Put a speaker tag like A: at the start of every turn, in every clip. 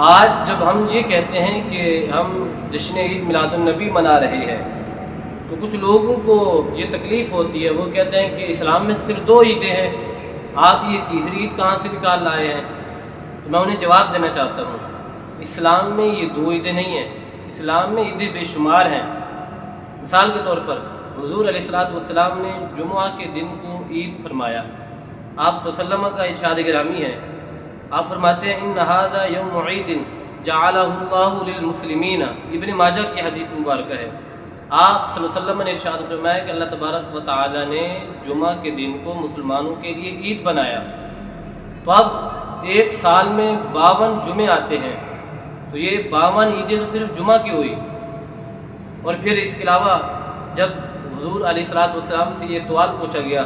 A: آج جب ہم یہ کہتے ہیں کہ ہم جشن عید میلاد النبی منا رہے ہیں تو کچھ لوگوں کو یہ تکلیف ہوتی ہے، وہ کہتے ہیں کہ اسلام میں صرف 2 عیدیں ہیں، آپ یہ تیسری عید کہاں سے نکال لائے ہیں؟ تو میں انہیں جواب دینا چاہتا ہوں، اسلام میں یہ 2 عیدیں نہیں ہیں، اسلام میں عیدیں بے شمار ہیں۔ مثال کے طور پر حضور علیہ الصلوۃ والسلام نے جمعہ کے دن کو عید فرمایا۔ آپ صلی اللہ علیہ وسلم کا ارشاد گرامی ہے، آپ فرماتے ہیں ان ھذا یوم عید جعلہ اللہ للمسلمین، ابن ماجہ کی حدیث مبارکہ ہے۔ آپ صلی اللہ علیہ وسلم نے ارشاد فرمایا کہ اللہ تبارک و تعالی نے جمعہ کے دن کو مسلمانوں کے لیے عید بنایا۔ تو اب ایک سال میں 52 جمعے آتے ہیں، تو یہ 52 عیدیں تو صرف جمعہ کی ہوئی۔ اور پھر اس کے علاوہ جب حضور علیہ الصلوۃ والسلام سے یہ سوال پوچھا گیا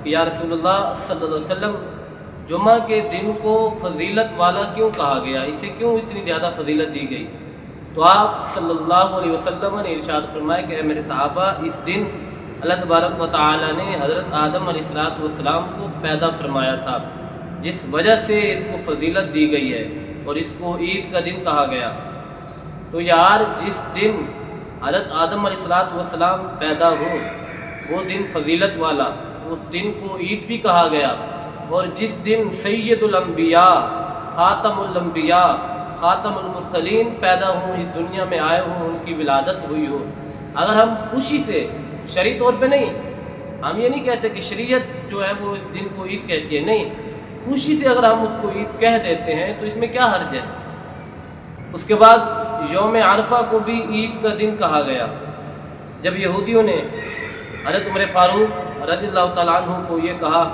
A: کہ یا رسول اللہ صلی اللہ علیہ وسلم، جمعہ کے دن کو فضیلت والا کیوں کہا گیا، اسے کیوں اتنی زیادہ فضیلت دی گئی؟ تو آپ صلی اللہ علیہ وسلم نے ارشاد فرمایا کہ اے میرے صحابہ، اس دن اللہ تبارک و تعالی نے حضرت آدم علیہ الصلوۃ والسلام کو پیدا فرمایا تھا، جس وجہ سے اس کو فضیلت دی گئی ہے اور اس کو عید کا دن کہا گیا۔ تو یار، جس دن حضرت آدم علیہ الصلوۃ والسلام پیدا ہو وہ دن فضیلت والا، اس دن کو عید بھی کہا گیا۔ اور جس دن سید الانبیاء، خاتم الانبیاء، خاتم المرسلین پیدا ہوں، اس دنیا میں آئے ہوں، ان کی ولادت ہوئی ہو، اگر ہم خوشی سے، شرعی طور پہ نہیں، ہم یہ نہیں کہتے کہ شریعت جو ہے وہ اس دن کو عید کہتی ہے، نہیں، خوشی سے اگر ہم اس کو عید کہہ دیتے ہیں تو اس میں کیا حرج ہے؟ اس کے بعد یوم عرفہ کو بھی عید کا دن کہا گیا، جب یہودیوں نے حضرت عمر فاروق رضی اللہ تعالیٰ عنہ کو یہ کہا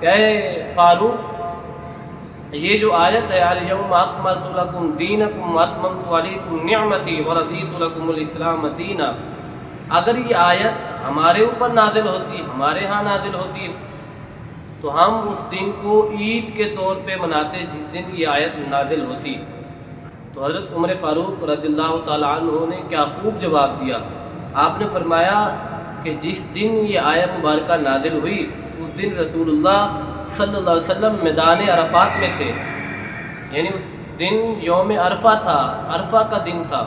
A: کہ اے فاروق، یہ جو آیت ہے الیوم اکملت لکم دینکم واتممت علیکم نعمتی ورضیت لکم الاسلام دینا، اگر یہ آیت ہمارے اوپر نازل ہوتی، ہمارے ہاں نازل ہوتی، تو ہم اس دن کو عید کے طور پہ مناتے جس دن یہ آیت نازل ہوتی۔ تو حضرت عمر فاروق رضی اللہ تعالیٰ عنہ نے کیا خوب جواب دیا، آپ نے فرمایا کہ جس دن یہ آیت مبارکہ نازل ہوئی اس دن رسول اللہ صلی اللہ علیہ وسلم میدان عرفات میں تھے، یعنی اس دن یوم عرفہ تھا، عرفہ کا دن تھا،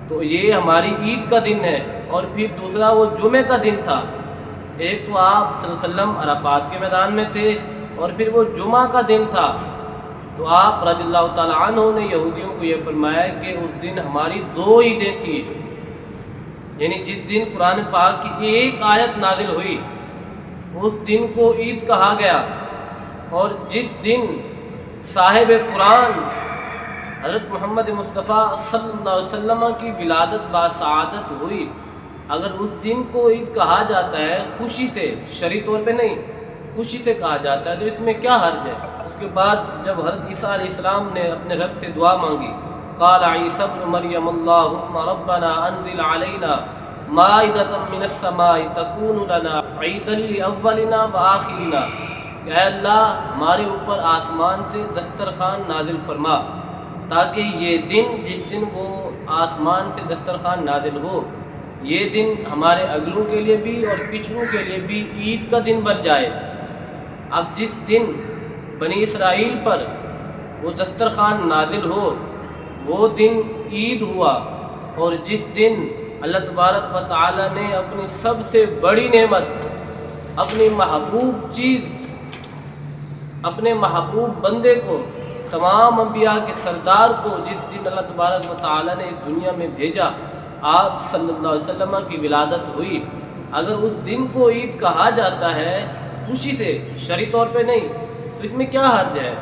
A: تو یہ ہماری عید کا دن ہے۔ اور پھر دوسرا وہ جمعے کا دن تھا، ایک تو آپ صلی اللہ علیہ وسلم عرفات کے میدان میں تھے اور پھر وہ جمعہ کا دن تھا۔ تو آپ رضی اللہ تعالیٰ عنہ نے یہودیوں کو یہ فرمایا کہ اس دن ہماری 2 عیدیں تھیں، یعنی جس دن قرآن پاک کی ایک آیت نازل ہوئی اس دن کو عید کہا گیا، اور جس دن صاحب قرآن حضرت محمد مصطفیٰ صلی اللہ علیہ وسلم کی ولادت باسعادت ہوئی، اگر اس دن کو عید کہا جاتا ہے خوشی سے، شرعی طور پہ نہیں، خوشی سے کہا جاتا ہے، تو اس میں کیا حرج ہے؟ اس کے بعد جب حضرت عیسیٰ علیہ السلام نے اپنے رب سے دعا مانگی، قال عیسی ابن مریم اللہم ربنا انزل علینا مائدۃ من السماء تکون لنا عیدا لاولنا وآخرنا، کہ اے اللہ ہمارے اوپر آسمان سے دسترخوان نازل فرما، تاکہ یہ دن، جس دن وہ آسمان سے دسترخوان نازل ہو، یہ دن ہمارے اگلوں کے لیے بھی اور پچھلوں کے لیے بھی عید کا دن بن جائے۔ اب جس دن بنی اسرائیل پر وہ دسترخوان نازل ہو وہ دن عید ہوا، اور جس دن اللہ تبارک و تعالی نے اپنی سب سے بڑی نعمت، اپنی محبوب چیز، اپنے محبوب بندے کو، تمام انبیاء کے سردار کو، جس دن اللہ تبارک و تعالی نے اس دنیا میں بھیجا، آپ صلی اللہ علیہ وسلم کی ولادت ہوئی، اگر اس دن کو عید کہا جاتا ہے خوشی سے، شرعی طور پہ نہیں، تو اس میں کیا حرج ہے؟